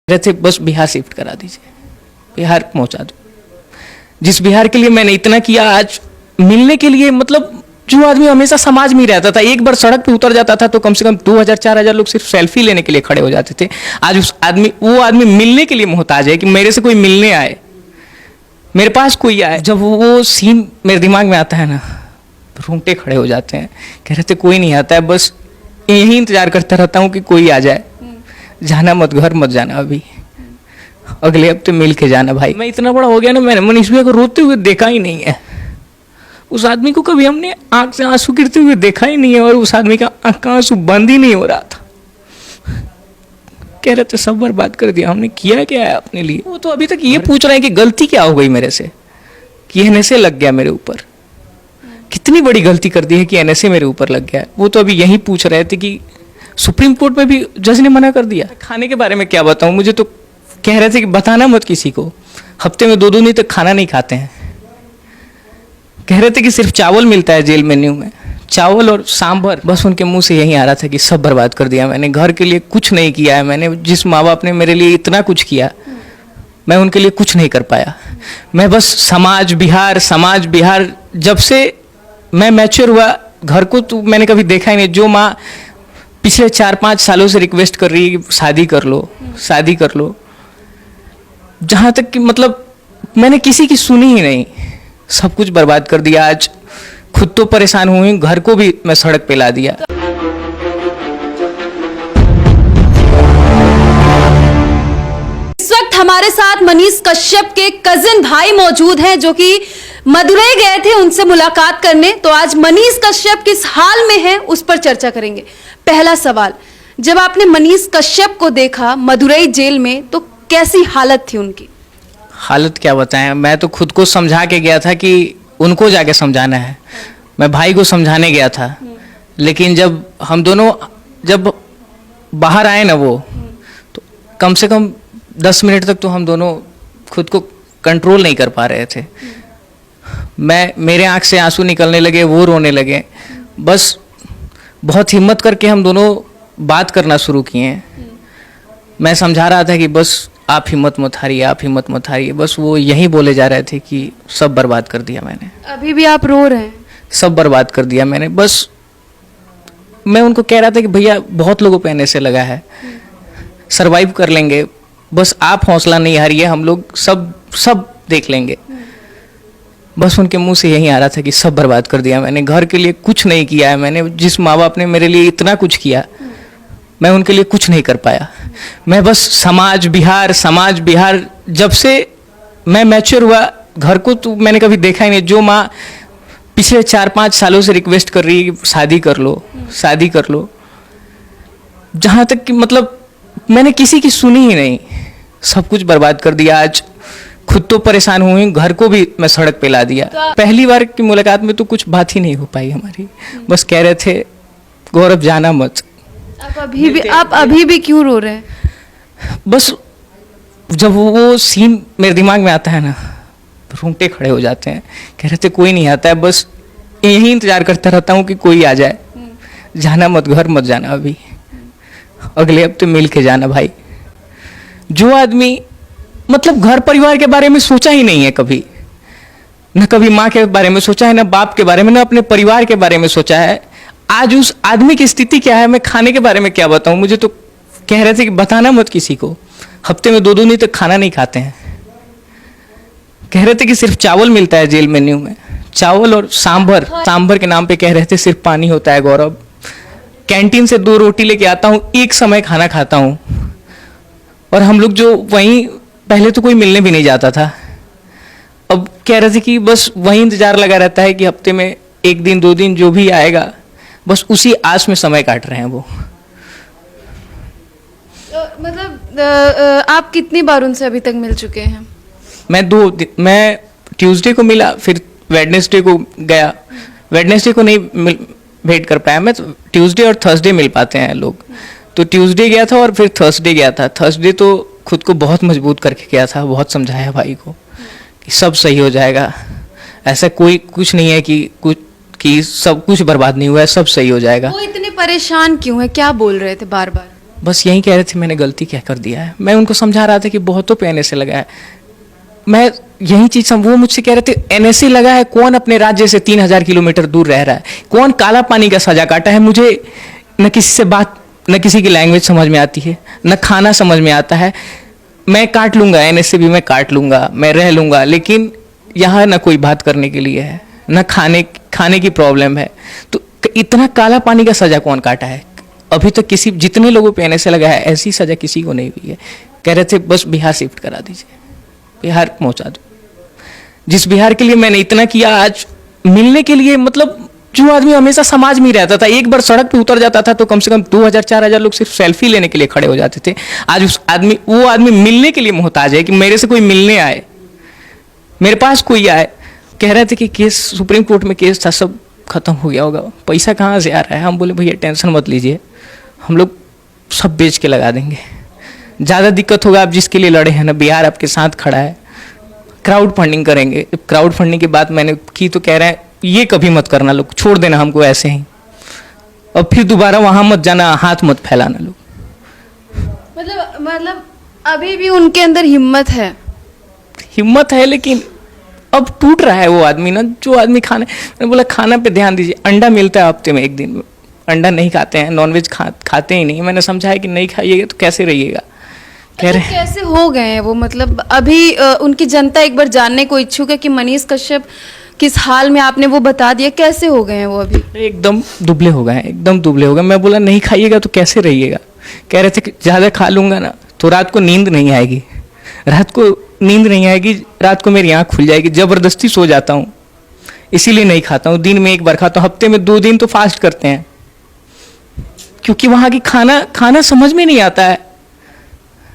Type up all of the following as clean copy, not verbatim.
रहे थे बस बिहार शिफ्ट करा दीजिए, बिहार पहुंचा दो। जिस बिहार के लिए मैंने इतना किया, आज मिलने के लिए, मतलब जो आदमी हमेशा समाज में ही रहता था, एक बार सड़क पे उतर जाता था तो कम से कम 2000-4000 लोग सिर्फ सेल्फी लेने के लिए खड़े हो जाते थे। आज वो आदमी मिलने के लिए मोहताज है कि मेरे से कोई मिलने आए, मेरे पास कोई आए। जब वो सीन मेरे दिमाग में आता है ना, रोंगटे खड़े हो जाते हैं। कह रहे थे कोई नहीं आता है, बस यही इंतजार करता रहता हूँ कि कोई आ जाए। जाना मत, घर मत जाना, अभी अगले हफ्ते मिल के जाना भाई। मैं इतना बड़ा हो गया ना, मैंने मनीष भैया को रोते हुए देखा ही नहीं है। उस आदमी को कभी हमने आंख से आंसू गिरते हुए देखा ही नहीं है, और उस आदमी का आंख का आंसू बंद ही नहीं हो रहा था। कह रहे थे सब बर्बाद कर दिया, हमने किया क्या है अपने लिए। वो तो अभी तक ये पूछ रहे हैं कि गलती क्या हो गई मेरे से कि एनएसए लग गया मेरे ऊपर। कितनी बड़ी गलती कर दी है कि एनएसए मेरे ऊपर लग गया। वो तो अभी यही पूछ रहे थे कि सुप्रीम कोर्ट में भी जज ने मना कर दिया। खाने के बारे में क्या बताऊं, मुझे तो कह रहे थे कि बताना मत किसी को। हफ्ते में 2 दिन तक खाना नहीं खाते हैं। कह रहे थे कि सिर्फ चावल मिलता है जेल मेन्यू में, चावल और सांभर। बस उनके मुंह से यही आ रहा था कि सब बर्बाद कर दिया मैंने, घर के लिए कुछ नहीं किया है मैंने। जिस माँ बाप ने मेरे लिए इतना कुछ किया, मैं उनके लिए कुछ नहीं कर पाया। मैं बस समाज बिहार जब से मैं मैच्योर हुआ, घर को तो मैंने कभी देखा ही नहीं। जो माँ पिछले 4-5 सालों से रिक्वेस्ट कर रही है कि शादी कर लो, जहाँ तक कि मतलब मैंने किसी की सुनी ही नहीं, सब कुछ बर्बाद कर दिया। आज खुद तो परेशान हुई, घर को भी मैं सड़क पे ला दिया। इस वक्त हमारे साथ मनीष कश्यप के कजिन भाई मौजूद हैं, जो कि मदुरई गए थे उनसे मुलाकात करने। तो आज मनीष कश्यप किस हाल में हैं उस पर चर्चा करेंगे। पहला सवाल, जब आपने मनीष कश्यप को देखा मदुरई जेल में तो कैसी हालत थी उनकी? हालत क्या बताएं, मैं तो खुद को समझा के गया था कि उनको जाके समझाना है। मैं भाई को समझाने गया था, लेकिन जब हम दोनों जब बाहर आए ना, वो तो कम से कम 10 मिनट तक तो हम दोनों खुद को कंट्रोल नहीं कर पा रहे थे। मेरे आंख से आंसू निकलने लगे, वो रोने लगे। बस बहुत हिम्मत करके हम दोनों बात करना शुरू किए। मैं समझा रहा था कि बस आप हिम्मत मत हारिए। बस वो यही बोले जा रहे थे कि सब बर्बाद कर दिया मैंने। अभी भी आप रो रहे हैं? सब बर्बाद कर दिया मैंने। बस मैं उनको कह रहा था कि भैया बहुत लोगों पे एनएसए लगा है, सरवाइव कर लेंगे, बस आप हौसला नहीं हारिए, हम लोग सब देख लेंगे। बस उनके मुंह से यही आ रहा था कि सब बर्बाद कर दिया मैंने, घर के लिए कुछ नहीं किया है मैंने। जिस माँ बाप ने मेरे लिए इतना कुछ किया, मैं उनके लिए कुछ नहीं कर पाया। मैं बस समाज बिहार जब से मैं मैच्योर हुआ, घर को तो मैंने कभी देखा ही नहीं। जो माँ पिछले 4-5 सालों से रिक्वेस्ट कर रही है कि शादी कर लो, जहाँ तक कि मतलब मैंने किसी की सुनी ही नहीं, सब कुछ बर्बाद कर दिया। आज खुद तो परेशान हुई, घर को भी मैं सड़क पे ला दिया। पहली बार की मुलाकात में तो कुछ बात ही नहीं हो पाई हमारी। बस कह रहे थे गौरव जाना मत। आप अभी भी क्यों रो रहे हैं? बस जब वो सीन मेरे दिमाग में आता है ना, रोंगटे खड़े हो जाते हैं। कह रहे थे कोई नहीं आता है, बस यही इंतजार करता रहता हूँ कि कोई आ जाए। जाना मत, घर मत जाना, अभी अगले हफ्ते मिल के जाना भाई। जो आदमी मतलब घर परिवार के बारे में सोचा ही नहीं है कभी, न कभी माँ के बारे में सोचा है, न बाप के बारे में, न अपने परिवार के बारे में सोचा है। आज उस आदमी की स्थिति क्या है, मैं खाने के बारे में क्या बताऊं। मुझे तो कह रहे थे कि बताना मत किसी को। हफ्ते में 2 दिन तक खाना नहीं खाते हैं। कह रहे थे कि सिर्फ चावल मिलता है जेल मेन्यू में, चावल और सांभर के नाम पे कह रहे थे सिर्फ पानी होता है गौरव। कैंटीन से 2 रोटी लेके आता हूँ, एक समय खाना खाता हूँ। और हम लोग जो वहीं पहले तो कोई मिलने भी नहीं जाता था, अब कह रहे थे कि बस वहीं इंतजार लगा रहता है कि हफ्ते में 1 दिन 2 दिन जो भी आएगा, बस उसी आस में समय काट रहे हैं वो। मतलब आप कितनी बार उनसे अभी तक मिल चुके हैं? मैं ट्यूसडे को मिला, फिर वेडनेसडे को गया। वेडनेसडे को नहीं भेंट कर पाया मैं, तो ट्यूसडे और थर्सडे मिल पाते हैं लोग। तो ट्यूसडे गया था और फिर थर्सडे गया था। थर्सडे तो खुद को बहुत मजबूत करके गया था, बहुत समझाया भाई को कि सब सही हो जाएगा, ऐसा कोई कुछ नहीं है कि सब कुछ बर्बाद नहीं हुआ है, सब सही हो जाएगा। वो इतने परेशान क्यों है, क्या बोल रहे थे बार बार? बस यही कह रहे थे मैंने गलती क्या कर दिया है। मैं उनको समझा रहा था कि बहुतों पे एनएसए लगा है। मैं यही चीज वो मुझसे कह रहे थे एनएसए लगा है, कौन अपने राज्य से 3000 किलोमीटर दूर रह रहा है, कौन काला पानी का सजा काटा है। मुझे न किसी से बात, न किसी की लैंग्वेज समझ में आती है, न खाना समझ में आता है। मैं काट लूंगा एनएसए भी, मैं काट लूंगा, मैं रह लूंगा, लेकिन यहाँ न कोई बात करने के लिए है, न खाने की प्रॉब्लम है। तो इतना काला पानी का सजा कौन काटा है? अभी तक किसी, जितने लोगों पे एनएसए लगा है ऐसी सजा किसी को नहीं हुई है। कह रहे थे बस बिहार शिफ्ट करा दीजिए, बिहार पहुंचा दो। जिस बिहार के लिए मैंने इतना किया, आज मिलने के लिए, मतलब जो आदमी हमेशा समाज में ही रहता था, एक बार सड़क पे उतर जाता था तो कम से कम 2000-4000 लोग सिर्फ सेल्फी लेने के लिए खड़े हो जाते थे। आज वो आदमी मिलने के लिए मोहताज है कि मेरे से कोई मिलने आए, मेरे पास कोई आए। कह रहे थे कि केस सुप्रीम कोर्ट में केस था, सब खत्म हो गया होगा, पैसा कहाँ से आ रहा है। हम बोले भैया टेंशन मत लीजिए, हम लोग सब बेच के लगा देंगे। ज़्यादा दिक्कत होगा, आप जिसके लिए लड़े हैं ना, बिहार आपके साथ खड़ा है, क्राउड फंडिंग करेंगे। क्राउड फंडिंग की बात मैंने की तो कह रहे हैं ये कभी मत करना लोग, छोड़ देना हमको ऐसे ही, और फिर दोबारा वहाँ मत जाना, हाथ मत फैलाना लोग। मतलब अभी भी उनके अंदर हिम्मत है, लेकिन अब टूट रहा है वो आदमी ना, जो आदमी मैंने बोला खाना पे ध्यान दीजिए। अंडा मिलता है हफ्ते में एक दिन, अंडा नहीं खाते हैं, नॉनवेज खाते ही नहीं। मैंने समझाया कि नहीं खाइएगा तो कैसे रहिएगा। कह रहे कैसे हो गए हैं वो, मतलब अभी उनकी जनता एक बार जानने को इच्छुक है कि मनीष कश्यप किस हाल में, आपने वो बता दिया, कैसे हो गए हैं वो अभी? एकदम दुबले हो गए हैं, एकदम दुबले हो गए। मैं बोला नहीं खाइएगा तो कैसे रहिएगा। कह रहे थे कि ज़्यादा खा लूँगा ना तो रात को नींद नहीं आएगी, रात को मेरी आँख खुल जाएगी, ज़बरदस्ती सो जाता हूँ, इसीलिए नहीं खाता हूँ। दिन में एक बार खाता हूँ, हफ्ते में 2 दिन तो फास्ट करते हैं, क्योंकि वहाँ की खाना समझ में नहीं आता है।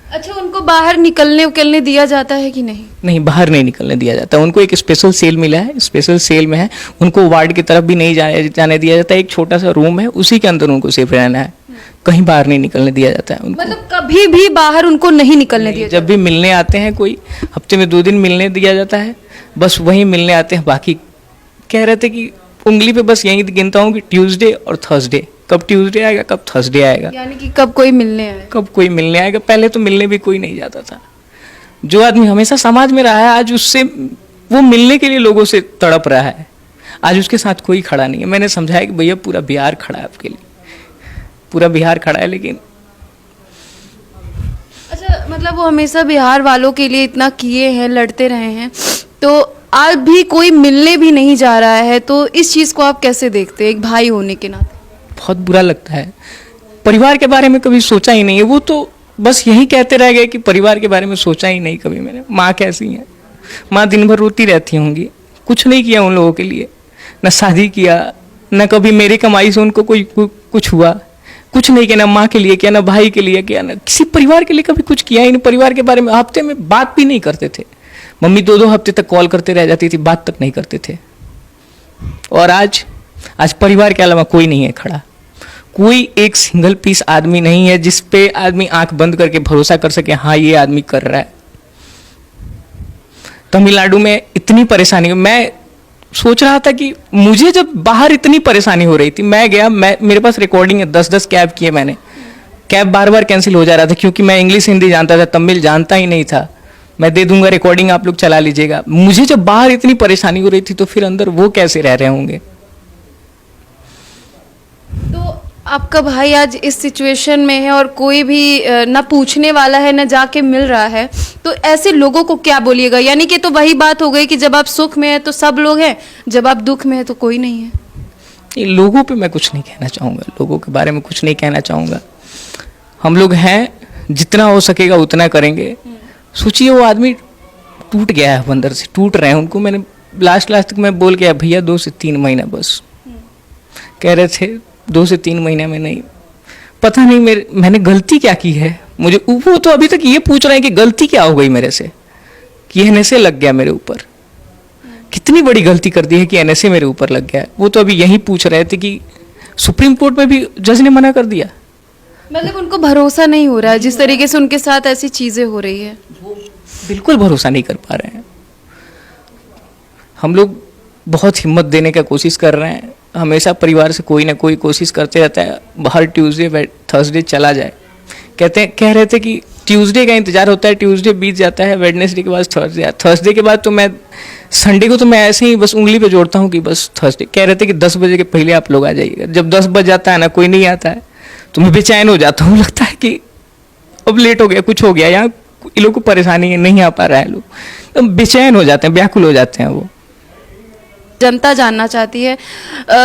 अच्छा, उनको बाहर निकलने दिया जाता है कि नहीं? नहीं, बाहर नहीं निकलने दिया जाता। उनको एक स्पेशल सेल मिला है, स्पेशल सेल में है, उनको वार्ड की तरफ भी नहीं जाने दिया जाता। एक छोटा सा रूम है, उसी के अंदर उनको सिर्फ रहना है, कहीं बाहर नहीं निकलने दिया जाता है उनको। मतलब कभी भी बाहर उनको नहीं निकलने दिया? जब भी मिलने आते हैं कोई, हफ्ते में 2 दिन मिलने दिया जाता है, बस वहीं मिलने आते हैं। बाकी कह रहे थे कि उंगली पे बस यही गिनता हूँ कि ट्यूसडे और थर्सडे, कब ट्यूसडे आएगा कब थर्सडे आएगा, यानी कि कब कोई मिलने आएगा। पहले तो मिलने भी कोई नहीं जाता था। जो आदमी हमेशा समाज में रहा है, आज उससे वो मिलने के लिए लोगों से तड़प रहा है, आज उसके साथ कोई खड़ा नहीं है। मैंने समझाया कि भैया पूरा बिहार खड़ा है आपके लिए, पूरा बिहार खड़ा है। लेकिन अच्छा, मतलब वो हमेशा बिहार वालों के लिए इतना किए हैं, लड़ते रहे हैं, तो आज भी कोई मिलने भी नहीं जा रहा है, तो इस चीज़ को आप कैसे देखते हैं एक भाई होने के नाते? बहुत बुरा लगता है। परिवार के बारे में कभी सोचा ही नहीं है, वो तो बस यही कहते रह गए कि परिवार के बारे में सोचा ही नहीं कभी मैंने। माँ कैसी है, माँ दिन भर रोती रहती होंगी, कुछ नहीं किया उन लोगों के लिए, न शादी किया, न कभी मेरी कमाई से उनको कुछ हुआ, कुछ नहीं किया, ना माँ के लिए किया, ना भाई के लिए किया, ना किसी परिवार के लिए कभी कुछ किया ही नहीं। परिवार के बारे में हफ्ते में बात भी नहीं करते थे। मम्मी 2-2 हफ्ते तक कॉल करते रह जाती थी, बात तक नहीं करते थे। और आज परिवार के अलावा कोई नहीं है खड़ा, कोई एक सिंगल पीस आदमी नहीं है जिस पे आदमी आंख बंद करके भरोसा कर सके, हाँ ये आदमी कर रहा है। तमिलनाडु में इतनी परेशानी, मैं सोच रहा था कि मुझे जब बाहर इतनी परेशानी हो रही थी, मैं गया, मेरे पास रिकॉर्डिंग है, 10-10 कैब किए मैंने, कैब बार कैंसिल हो जा रहा था, क्योंकि मैं इंग्लिश हिंदी जानता था, तमिल जानता ही नहीं था। मैं दे दूंगा रिकॉर्डिंग, आप लोग चला लीजिएगा। मुझे जब बाहर इतनी परेशानी हो रही थी, तो फिर अंदर वो कैसे रह रहे होंगे। तो आपका भाई आज इस सिचुएशन में है और कोई भी ना पूछने वाला है, ना जाके मिल रहा है, तो ऐसे लोगों को क्या बोलिएगा? यानी कि तो वही बात हो गई कि जब आप सुख में है तो सब लोग हैं, जब आप दुख में है तो कोई नहीं है। लोगों पे मैं कुछ नहीं कहना चाहूँगा, लोगों के बारे में कुछ नहीं कहना चाहूँगा। हम लोग हैं, जितना हो सकेगा उतना करेंगे। सोचिए वो आदमी टूट गया है, अंदर से टूट रहे हैं। उनको मैंने लास्ट तक मैं बोल गया भैया 2 से 3 महीना बस। कह रहे थे 2 से 3 महीने में नहीं, पता नहीं मैंने गलती क्या की है। मुझे वो तो अभी तक ये पूछ रहे हैं कि गलती क्या हो गई मेरे से कि एनएसए लग गया मेरे ऊपर। कितनी बड़ी गलती कर दी है कि एनएसए मेरे ऊपर लग गया। वो तो अभी यही पूछ रहे थे कि सुप्रीम कोर्ट में भी जज ने मना कर दिया। मतलब उनको भरोसा नहीं हो रहा है, जिस तरीके से उनके साथ ऐसी चीजें हो रही है, बिल्कुल भरोसा नहीं कर पा रहे हैं। हम लोग बहुत हिम्मत देने का कोशिश कर रहे हैं, हमेशा परिवार से कोई ना कोई कोशिश करते रहता है, हर ट्यूसडे थर्सडे चला जाए, कह रहे थे कि ट्यूसडे का इंतजार होता है, ट्यूसडे बीत जाता है, वेडनेसडे के बाद थर्सडे, थर्सडे के बाद तो मैं संडे को तो मैं ऐसे ही बस उंगली पे जोड़ता हूँ कि बस थर्सडे। कह रहे थे कि 10 बजे के पहले आप लोग आ जाइएगा। जब 10 बज जाता है ना, कोई नहीं आता है, तो मैं बेचैन हो जाता हूँ, लगता है कि अब लेट हो गया, कुछ हो गया, यहाँ इन लोग को परेशानी है, नहीं आ पा रहा है लोग, तो बेचैन हो जाते हैं, व्याकुल हो जाते हैं वो। जनता जानना चाहती है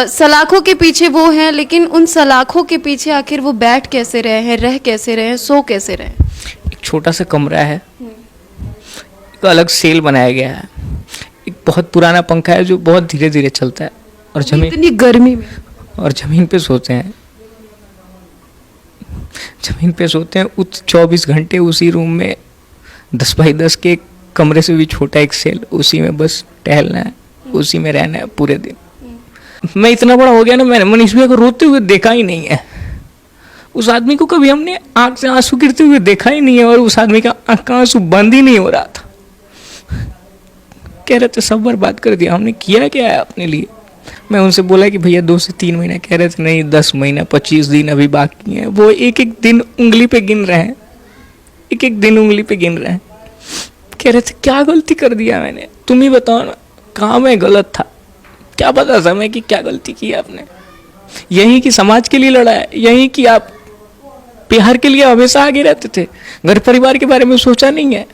सलाखों के पीछे वो हैं, लेकिन उन सलाखों के पीछे आखिर वो बैठ कैसे रहे हैं, रह कैसे रहे हैं, सो कैसे रहे हैं? एक छोटा सा कमरा है, एक अलग सेल बनाया गया है, एक बहुत पुराना पंखा है जो बहुत धीरे धीरे चलता है, और इतनी गर्मी में और जमीन पे सोते हैं, जमीन पे सोते हैं 24 घंटे उसी रूम में, 10 बाई 10 के कमरे से भी छोटा एक सेल, उसी में बस टहलना है, उसी में रहना है पूरे दिन। मैं इतना बड़ा हो गया ना, मैंने मनीष भैया को रोते हुए देखा ही नहीं है। उस आदमी को कभी हमने आंख से आंसू गिरते हुए देखा ही नहीं है, और उस आदमी का आंख का आंसू बंद ही नहीं हो रहा था। कह रहे थे सब बर्बाद कर दिया, हमने किया क्या है अपने लिए। मैं उनसे बोला कि भैया 2 से 3 महीने, कह रहे थे नहीं 10 महीना 25 दिन अभी बाकी हैं। वो एक एक दिन उंगली पे गिन रहे हैं, एक एक दिन उंगली पे गिन रहे हैं। कह रहे थे क्या गलती कर दिया मैंने, तुम ही बताओ ना, कहाँ मैं गलत था, क्या पता था मैं कि क्या गलती की आपने। यही कि समाज के लिए लड़ा है, यही कि आप बिहार के लिए हमेशा आगे रहते थे, घर परिवार के बारे में सोचा नहीं है।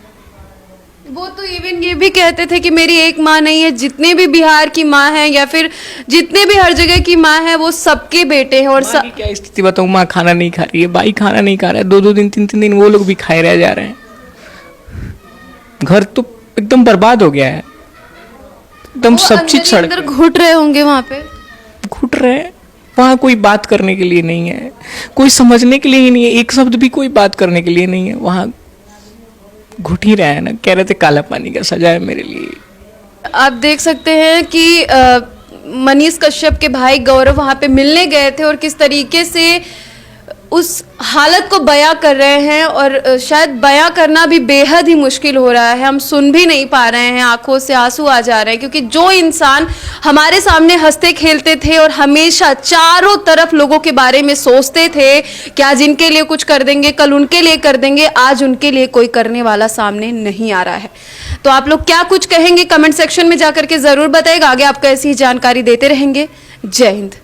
वो तो इवन ये भी कहते थे कि मेरी एक माँ नहीं है, जितने भी बिहार की माँ है या फिर जितने भी हर जगह की माँ है वो सबके बेटे हैं। और क्या स्थिति बताऊँ, माँ खाना नहीं खा रही है, भाई खाना नहीं खा रहा है, 2-2 दिन 3-3 दिन वो लोग भी खाए रह जा रहे हैं। घर तो एकदम बर्बाद हो गया है, एकदम सब चीज सड़क अंदर घुट रहे होंगे, वहां पे घुट रहे हैं। वहाँ कोई बात करने के लिए नहीं है, कोई समझने के लिए ही नहीं है, एक शब्द भी कोई बात करने के लिए नहीं है, वहाँ घुट ही रहा है ना। कह रहे थे काला पानी का सजा है मेरे लिए। आप देख सकते हैं कि मनीष कश्यप के भाई गौरव वहां पे मिलने गए थे और किस तरीके से उस हालत को बयां कर रहे हैं, और शायद बयां करना भी बेहद ही मुश्किल हो रहा है। हम सुन भी नहीं पा रहे हैं, आंखों से आंसू आ जा रहे हैं, क्योंकि जो इंसान हमारे सामने हंसते खेलते थे और हमेशा चारों तरफ लोगों के बारे में सोचते थे कि आज इनके लिए कुछ कर देंगे, कल उनके लिए कर देंगे, आज उनके लिए कोई करने वाला सामने नहीं आ रहा है। तो आप लोग क्या कुछ कहेंगे कमेंट सेक्शन में जाकर के जरूर बताइएगा। आगे आपको ऐसी ही जानकारी देते रहेंगे। जय हिंद।